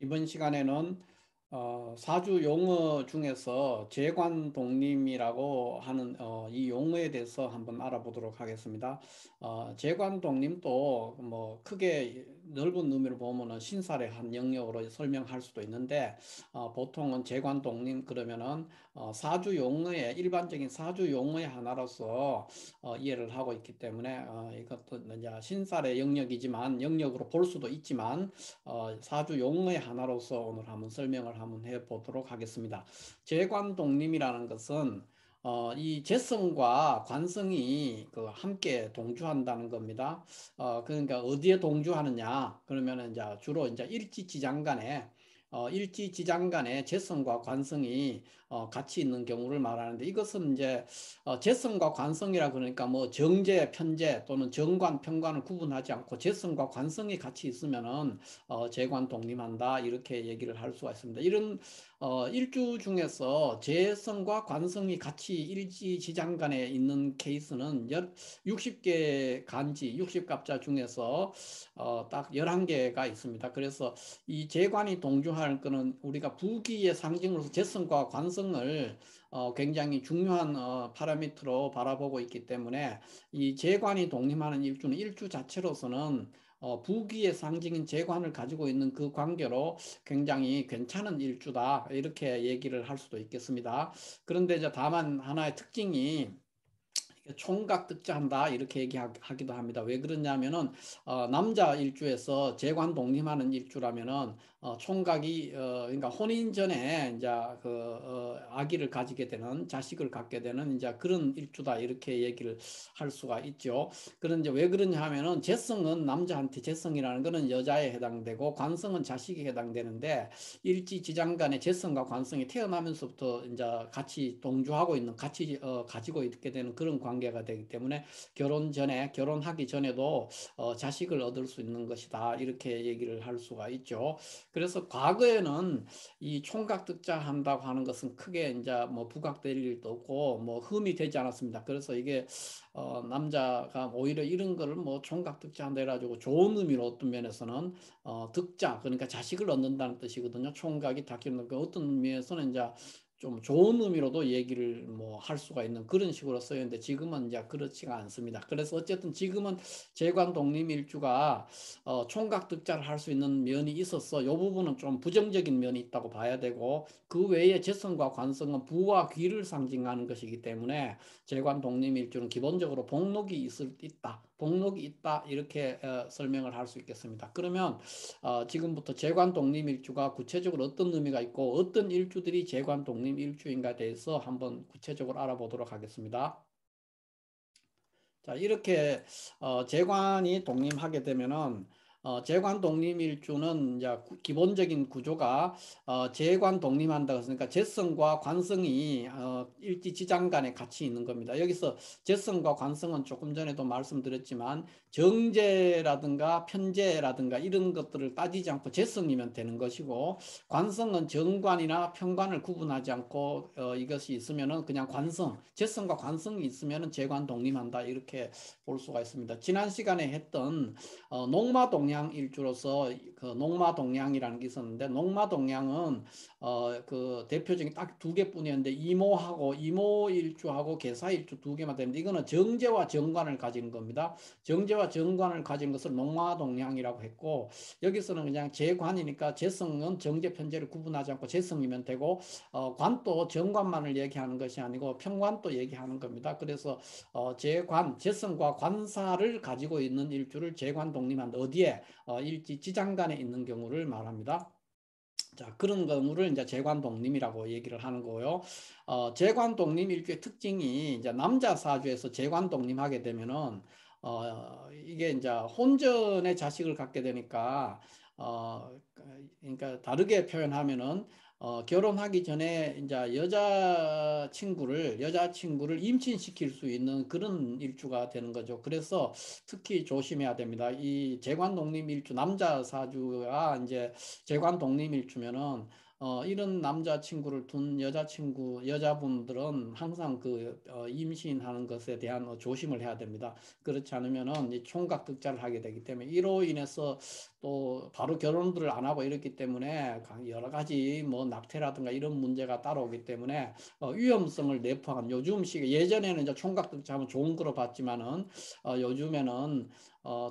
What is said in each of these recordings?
이번 시간에는 사주 용어 중에서 재관독림이라고 하는 이 용어에 대해서 한번 알아보도록 하겠습니다. 재관독림도 뭐 크게 넓은 의미로 보면은 신살의 한 영역으로 설명할 수도 있는데 보통은 재관독림 그러면은 사주 용어의 일반적인 사주 용어의 하나로서 이해를 하고 있기 때문에 이것도 이제 신살의 영역이지만 영역으로 볼 수도 있지만 사주 용어의 하나로서 오늘 한번 설명을 한번 해보도록 하겠습니다. 재관독림이라는 것은 이 재성과 관성이 함께 동주한다는 겁니다. 그러니까 어디에 동주하느냐? 그러면 이제 주로 이제 일지지장간에 일지지장간에 재성과 관성이 같이 있는 경우를 말하는데 이것은 이제 재성과 관성이라 그러니까 뭐 정제, 편제 또는 정관, 편관을 구분하지 않고 재성과 관성이 같이 있으면은 재관 독립한다 이렇게 얘기를 할 수가 있습니다. 이런 일주 중에서 재성과 관성이 같이 일지지장간에 있는 케이스는 60개 간지, 60갑자 중에서 딱 11개가 있습니다. 그래서 이 재관이 동조하는 것은 우리가 부기의 상징으로서 재성과 관성을 굉장히 중요한 파라미터로 바라보고 있기 때문에 이 재관이 독립하는 일주는 일주 자체로서는 부귀의 상징인 재관을 가지고 있는 그 관계로 굉장히 괜찮은 일주다 이렇게 얘기를 할 수도 있겠습니다. 그런데 이제 다만 하나의 특징이 총각 득자한다 이렇게 얘기하기도 합니다. 왜 그러냐면은 남자 일주에서 재관 독립하는 일주라면은 총각이 그러니까 혼인 전에 이제 아기를 가지게 되는 자식을 갖게 되는 이제 그런 일주다 이렇게 얘기를 할 수가 있죠. 그런데 왜 그러냐 하면은 재성은 남자한테 재성이라는 것은 여자에 해당되고 관성은 자식에 해당되는데 일지지장간의 재성과 관성이 태어나면서부터 이제 같이 동조하고 있는 같이 가지고 있게 되는 그런 관계가 되기 때문에 결혼하기 전에도 자식을 얻을 수 있는 것이다 이렇게 얘기를 할 수가 있죠. 그래서 과거에는 이 총각득자 한다고 하는 것은 크게 이제 뭐 부각될 일도 없고 뭐 흠이 되지 않았습니다. 그래서 이게 남자가 오히려 이런 거를 뭐 총각득자 한다 해가지고 좋은 의미로 어떤 면에서는 득자 그러니까 자식을 얻는다는 뜻이거든요. 총각이 다 키우는 그 어떤 의미에서는 이제 좀 좋은 의미로도 얘기를 뭐 할 수가 있는 그런 식으로 쓰였는데 지금은 이제 그렇지가 않습니다. 그래서 어쨌든 지금은 재관 독립 일주가 총각 득자를 할 수 있는 면이 있어서 이 부분은 좀 부정적인 면이 있다고 봐야 되고 그 외에 재성과 관성은 부와 귀를 상징하는 것이기 때문에 재관 독립 일주는 기본적으로 복록이 있다. 복록이 있다 이렇게 설명을 할 수 있겠습니다. 그러면 지금부터 재관 독립 일주가 구체적으로 어떤 의미가 있고 어떤 일주들이 재관 독립 일주인가에 대해서 한번 구체적으로 알아보도록 하겠습니다. 자, 이렇게 재관이 독립하게 되면은 재관 독립일주는 이제 기본적인 구조가 재관 독립한다 그러니까 재성과 관성이 일지지장간에 같이 있는 겁니다. 여기서 재성과 관성은 조금 전에도 말씀드렸지만 정제라든가 편제라든가 이런 것들을 따지지 않고 재성이면 되는 것이고 관성은 정관이나 편관을 구분하지 않고 이것이 있으면은 그냥 관성, 재성과 관성이 있으면은 재관 독립한다 이렇게 볼 수가 있습니다. 지난 시간에 했던 농마동양 일주로서 그 농마동양이라는 게 있었는데 농마동양은 그 대표적인 딱 두 개뿐이었는데 이모하고 이모일주하고 계사일주 두 개만 되는데 이거는 정제와 정관을 가지는 겁니다. 정제와 정관을 가진 것을 농마동양이라고 했고 여기서는 그냥 재관이니까 재성은 정제 편제를 구분하지 않고 재성이면 되고 관도 정관만을 얘기하는 것이 아니고 편관도 얘기하는 겁니다. 그래서 재관, 재성과 관사를 가지고 있는 일주를 재관 독립한다. 어디에? 일지 지장간에 있는 경우를 말합니다. 자, 그런 경우를 이제 재관 독립이라고 얘기를 하는 거고요. 재관 독립 일주의 특징이 이제 남자 사주에서 재관 독립하게 되면은 이게 이제 혼전의 자식을 갖게 되니까 그러니까 다르게 표현하면은 결혼하기 전에 이제 여자친구를 임신시킬 수 있는 그런 일주가 되는 거죠. 그래서 특히 조심해야 됩니다. 이 재관 독립 일주 남자 사주가 이제 재관 독립일 주면은 이런 남자친구를 둔 여자분들은 항상 그 임신하는 것에 대한 조심을 해야 됩니다. 그렇지 않으면은 이 총각 득자를 하게 되기 때문에 이로 인해서 또 바로 결혼들을 안 하고 이렇기 때문에 여러 가지 뭐 낙태라든가 이런 문제가 따라오기 때문에 위험성을 내포한 요즘 시기 예전에는 이제 총각 득자하면 좋은 거로 봤지만은 요즘에는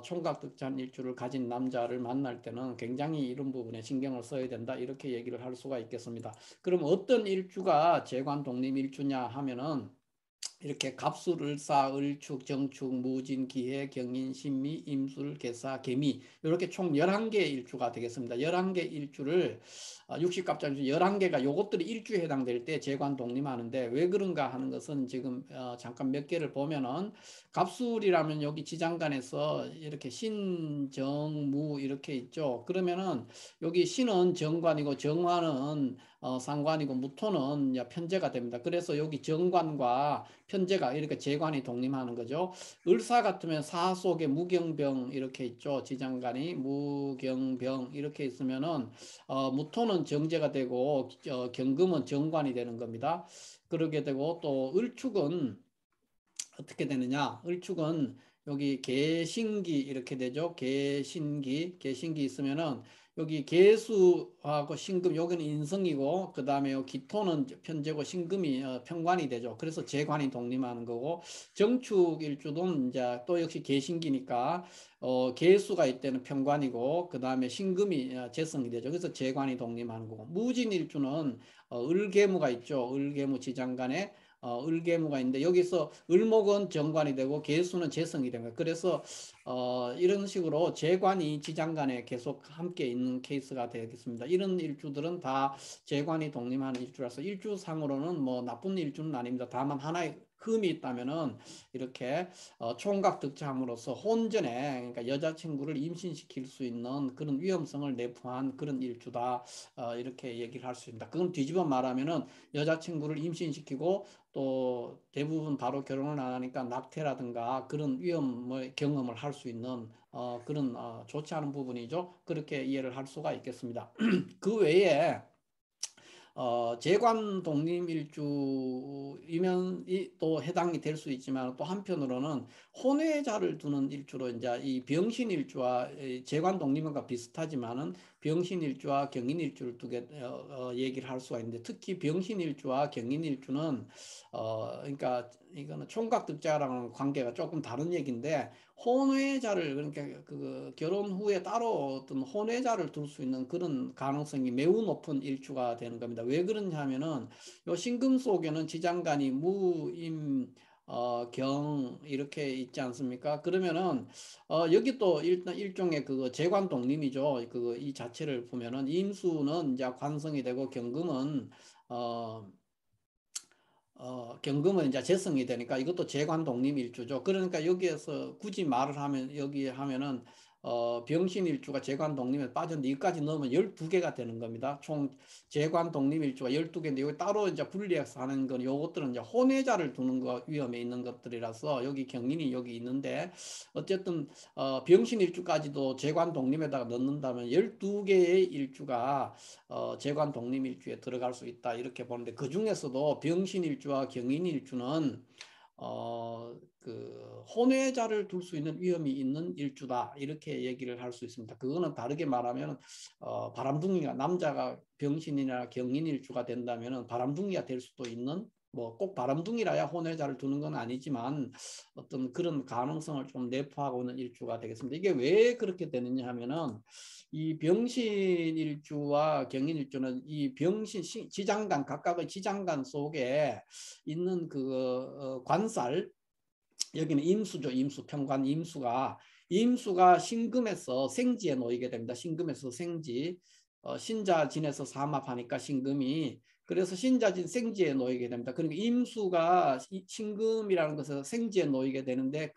총각 득자한 일주를 가진 남자를 만날 때는 굉장히 이런 부분에 신경을 써야 된다 이렇게 얘기를 할 수가 있겠습니다. 그럼 어떤 일주가 재관 독립 일주냐 하면은 이렇게 갑술, 을사, 을축, 정축, 무진, 기해, 경인, 신미, 임술, 계사, 개미 이렇게 총 11개 일주가 되겠습니다. 11개 일주를 60갑자기 11개가 요것들이 일주에 해당될 때 재관 독립하는데 왜 그런가 하는 것은 지금 잠깐 몇 개를 보면은 갑술이라면 여기 지장간에서 이렇게 신, 정, 무 이렇게 있죠. 그러면은 여기 신은 정관이고 정화는 상관이고 무토는 편제가 됩니다. 그래서 여기 정관과 편제가 이렇게 재관이 독립하는 거죠. 을사 같으면 사 속에 무경병 이렇게 있죠. 지장간이 무경병 이렇게 있으면은 무토는 정제가 되고 경금은 정관이 되는 겁니다. 그러게 되고 또 을축은 어떻게 되느냐? 을축은 여기 개신기 이렇게 되죠. 개신기 있으면은 여기 개수하고 신금 여기는 인성이고 그 다음에 기토는 편제고 신금이 편관이 되죠. 그래서 재관이 독립하는 거고 정축일주도 이제 또 역시 개신기니까 개수가 이때는 편관이고 그 다음에 신금이 재성이 되죠. 그래서 재관이 독립하는 거고 무진일주는 을개무가 있죠. 을개무 지장간에 을개무가 있는데 여기서 을목은 정관이 되고 개수는 재성이 됩니다. 그래서 이런 식으로 재관이 지장간에 계속 함께 있는 케이스가 되겠습니다. 이런 일주들은 다 재관이 독립하는 일주라서 일주상으로는 뭐 나쁜 일주는 아닙니다. 다만 하나의 흠이 있다면은 이렇게 총각 득자함으로써 혼전에 그러니까 여자친구를 임신시킬 수 있는 그런 위험성을 내포한 그런 일주다 이렇게 얘기를 할 수 있습니다. 그건 뒤집어 말하면은 여자친구를 임신시키고 또 대부분 바로 결혼을 안 하니까 낙태라든가 그런 위험을 경험을 할 수 있는 그런 좋지 않은 부분이죠. 그렇게 이해를 할 수가 있겠습니다. 그 외에 재관 독립일주이면 또 해당이 될 수 있지만 또 한편으로는 혼외자를 두는 일주로 이제 이 병신일주와 재관 독립과 비슷하지만은 병신일주와 경인일주를 두게 얘기를 할 수가 있는데 특히 병신일주와 경인일주는 그러니까 이거는 총각득자랑은 관계가 조금 다른 얘기인데 혼외자를 그러니까 그 결혼 후에 따로 어떤 혼외자를 둘 수 있는 그런 가능성이 매우 높은 일주가 되는 겁니다. 왜 그러냐 하면은 요 신금 속에는 지장간이 무임 경 이렇게 있지 않습니까? 그러면은 여기 또 일단 일종의 그 재관 독립이죠. 그 이 자체를 보면은 임수는 이제 관성이 되고 경금은 경금은 이제 재성이 되니까 이것도 재관 독립일주죠. 그러니까 여기에서 굳이 말을 하면 여기 하면은 병신일주가 재관 독립에 빠졌는데 여기까지 넣으면 12개가 되는 겁니다. 총 재관 독립일주가 12개인데 여기 따로 이제 분리해서 하는 건 요것들은 이제 혼외자를 두는 거 위험에 있는 것들이라서 여기 경인이 여기 있는데 어쨌든 병신일주까지도 재관 독립에다가 넣는다면 12개의 일주가 재관 독립일주에 들어갈 수 있다 이렇게 보는데 그 중에서도 병신일주와 경인일주는 그 혼외자를 둘 수 있는 위험이 있는 일주다 이렇게 얘기를 할 수 있습니다. 그거는 다르게 말하면 바람둥이가 남자가 병신이나 경인일주가 된다면 바람둥이가 될 수도 있는 뭐 꼭 바람둥이라야 혼외자를 두는 건 아니지만 어떤 그런 가능성을 좀 내포하고 있는 일주가 되겠습니다. 이게 왜 그렇게 되느냐 하면은 이 병신일주와 경인일주는 이 병신 지장간 각각의 지장간 속에 있는 그 관살 여기는 임수죠. 임수 평관 임수가 신금에서 생지에 놓이게 됩니다. 신금에서 생지 신자진에서 삼합하니까 신금이 그래서 신자진 생지에 놓이게 됩니다. 그러니까 임수가 신금이라는 것은 생지에 놓이게 되는데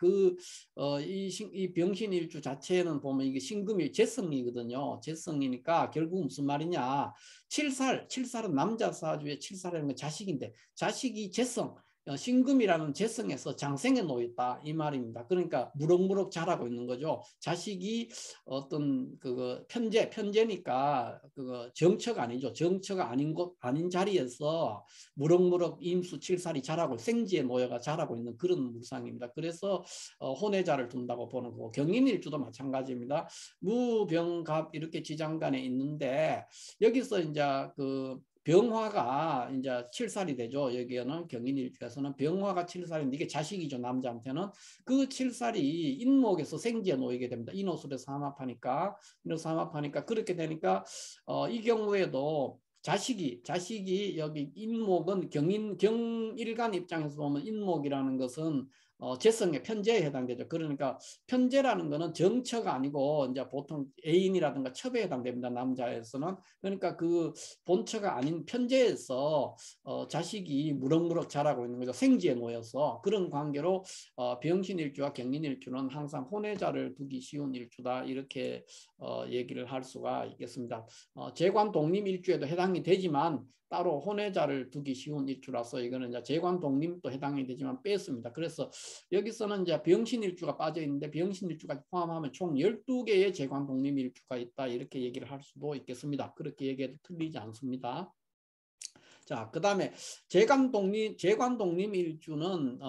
이 병신일주 자체는 보면 이게 신금이 재성이거든요. 재성이니까 결국 무슨 말이냐? 칠살은 남자 사주의 칠살이라는 건 자식인데 자식이 재성 신금이라는 재성에서 장생에 놓여 있다 이 말입니다. 그러니까 무럭무럭 자라고 있는 거죠. 자식이 어떤 그 편제니까 그 정처가 아니죠. 정처가 아닌 곳 아닌 자리에서 무럭무럭 임수 칠살이 자라고 생지에 놓여가 자라고 있는 그런 물상입니다. 그래서 혼외자를 둔다고 보는 거고 경인일주도 마찬가지입니다. 무병갑 이렇게 지장간에 있는데 여기서 이제 그 병화가 이제 7살이 되죠. 여기에는 경인일주에서는 병화가 7살인데 이게 자식이죠. 남자한테는 그 7살이 인목에서 생지에 놓이게 됩니다. 인호술에 삼합하니까 그렇게 되니까 이 경우에도 자식이 여기 인목은 경일간 입장에서 보면 인목이라는 것은 재성의 편제에 해당되죠. 그러니까 편제라는 거는 정처가 아니고 이제 보통 애인이라든가 첩에 해당됩니다. 남자에서는. 그러니까 그 본처가 아닌 편제에서 자식이 무럭무럭 자라고 있는 거죠. 생지에 놓여서 그런 관계로 병신일주와 경인일주는 항상 혼외자를 두기 쉬운 일주다 이렇게 얘기를 할 수가 있겠습니다. 재관 독립 일주에도 해당이 되지만 따로 혼외자를 두기 쉬운 일주라서 이거는 이제 재관 독립도 해당이 되지만 뺐습니다. 그래서 여기서는 이제 병신일주가 빠져 있는데 병신일주까지 포함하면 총 12개의 재관 독립 일주가 있다 이렇게 얘기를 할 수도 있겠습니다. 그렇게 얘기해도 틀리지 않습니다. 자, 그 다음에 재관 독립 일주는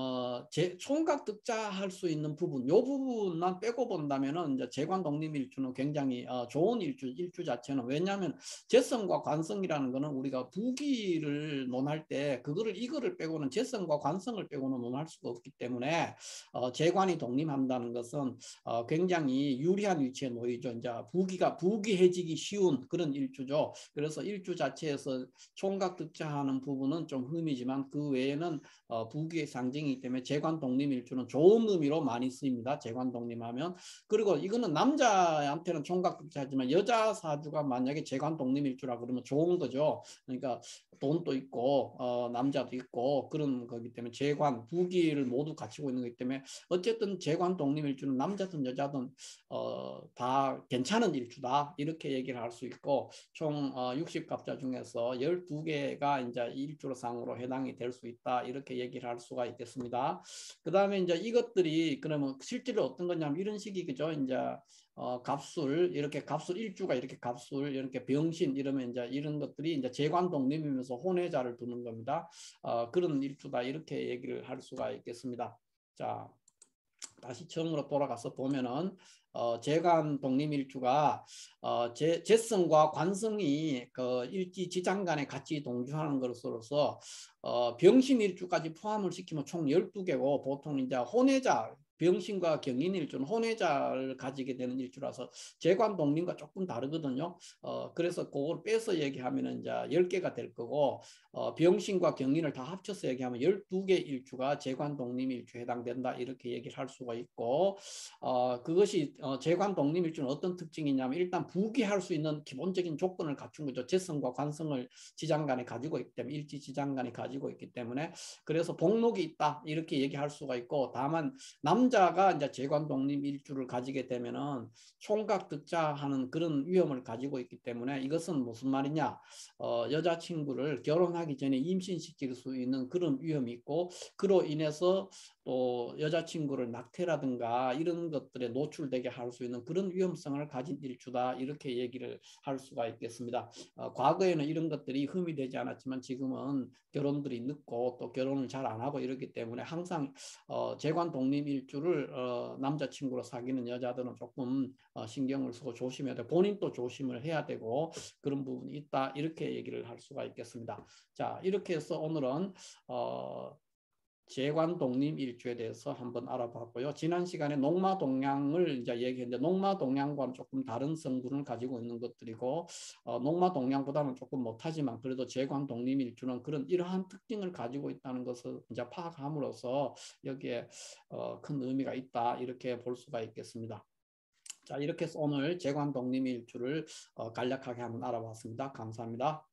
총각 득자할 수 있는 부분, 요 부분만 빼고 본다면은 이제 재관 독립 일주는 굉장히 좋은 일주 자체는 왜냐하면 재성과 관성이라는 거는 우리가 부기를 논할 때 이거를 빼고는 재성과 관성을 빼고는 논할 수가 없기 때문에 재관이 독립한다는 것은 굉장히 유리한 위치에 놓이죠. 이제 부기해지기 쉬운 그런 일주죠. 그래서 일주 자체에서 총각 득자하는 부분은 좀 흠이지만 그 외에는 부귀의 상징이기 때문에 재관 독립일주는 좋은 의미로 많이 쓰입니다. 재관 독립하면. 그리고 이거는 남자한테는 총각 득자하지만 여자 사주가 만약에 재관 독립일주라 그러면 좋은 거죠. 그러니까 돈도 있고 남자도 있고 그런 거기 때문에 재관, 부귀를 모두 갖추고 있는 거기 때문에 어쨌든 재관 독립일주는 남자든 여자든 다 괜찮은 일주다 이렇게 얘기를 할 수 있고 총 60갑자 중에서 12개가 이제 일주로상으로 해당이 될 수 있다 이렇게 얘기를 할 수가 있겠습니다. 그 다음에 이제 이것들이 그러면 실제로 어떤 거냐면 이런 식이 그죠 이제 갑술 이렇게 갑술 일주가 이렇게 갑술 이렇게 병신 이러면 이제 이런 것들이 이제 재관 독립이면서 혼외자를 두는 겁니다. 그런 일주다 이렇게 얘기를 할 수가 있겠습니다. 자. 다시 처음으로 돌아가서 보면은 재관 독립일주가 재성과 관성이 그 일지 지장 간에 같이 동주하는 것으로서 병신일주까지 포함을 시키면 총 12개고 보통 이제 혼외자 병신과 경인일주는 혼외자를 가지게 되는 일주라서 재관 독립과 조금 다르거든요. 그래서 그걸 빼서 얘기하면 이제 10개가 될 거고 병신과 경인을 다 합쳐서 얘기하면 12개 일주가 재관 독립 일주에 해당된다 이렇게 얘기를 할 수가 있고 그것이 재관 독립 일주는 어떤 특징이냐면 일단 부귀할 수 있는 기본적인 조건을 갖춘 거죠. 재성과 관성을 지장간에 가지고 있기 때문에 일지 지장간에 가지고 있기 때문에 그래서 복록이 있다 이렇게 얘기할 수가 있고 다만 남자가 이제 재관 독립 일주를 가지게 되면은 총각 득자하는 그런 위험을 가지고 있기 때문에 이것은 무슨 말이냐 여자친구를 결혼하기 전에 임신시킬 수 있는 그런 위험이 있고 그로 인해서 또 여자친구를 낙태라든가 이런 것들에 노출되게 할 수 있는 그런 위험성을 가진 일주다 이렇게 얘기를 할 수가 있겠습니다. 과거에는 이런 것들이 흠이 되지 않았지만 지금은 결혼들이 늦고 또 결혼을 잘 안 하고 이렇기 때문에 항상 재관 독립 일주를 남자친구로 사귀는 여자들은 조금 신경을 쓰고 조심해야 돼. 본인도 조심을 해야 되고 그런 부분이 있다 이렇게 얘기를 할 수가 있겠습니다. 자 이렇게 해서 오늘은 재관 독립 일주에 대해서 한번 알아봤고요. 지난 시간에 녹마 동양을 이제 얘기했는데 녹마 동양과는 조금 다른 성분을 가지고 있는 것들이고 녹마 동양보다는 조금 못하지만 그래도 재관 독립 일주는 그런 이러한 특징을 가지고 있다는 것을 이제 파악함으로써 여기에 큰 의미가 있다 이렇게 볼 수가 있겠습니다. 자 이렇게 해서 오늘 재관 독립 일주를 간략하게 한번 알아봤습니다. 감사합니다.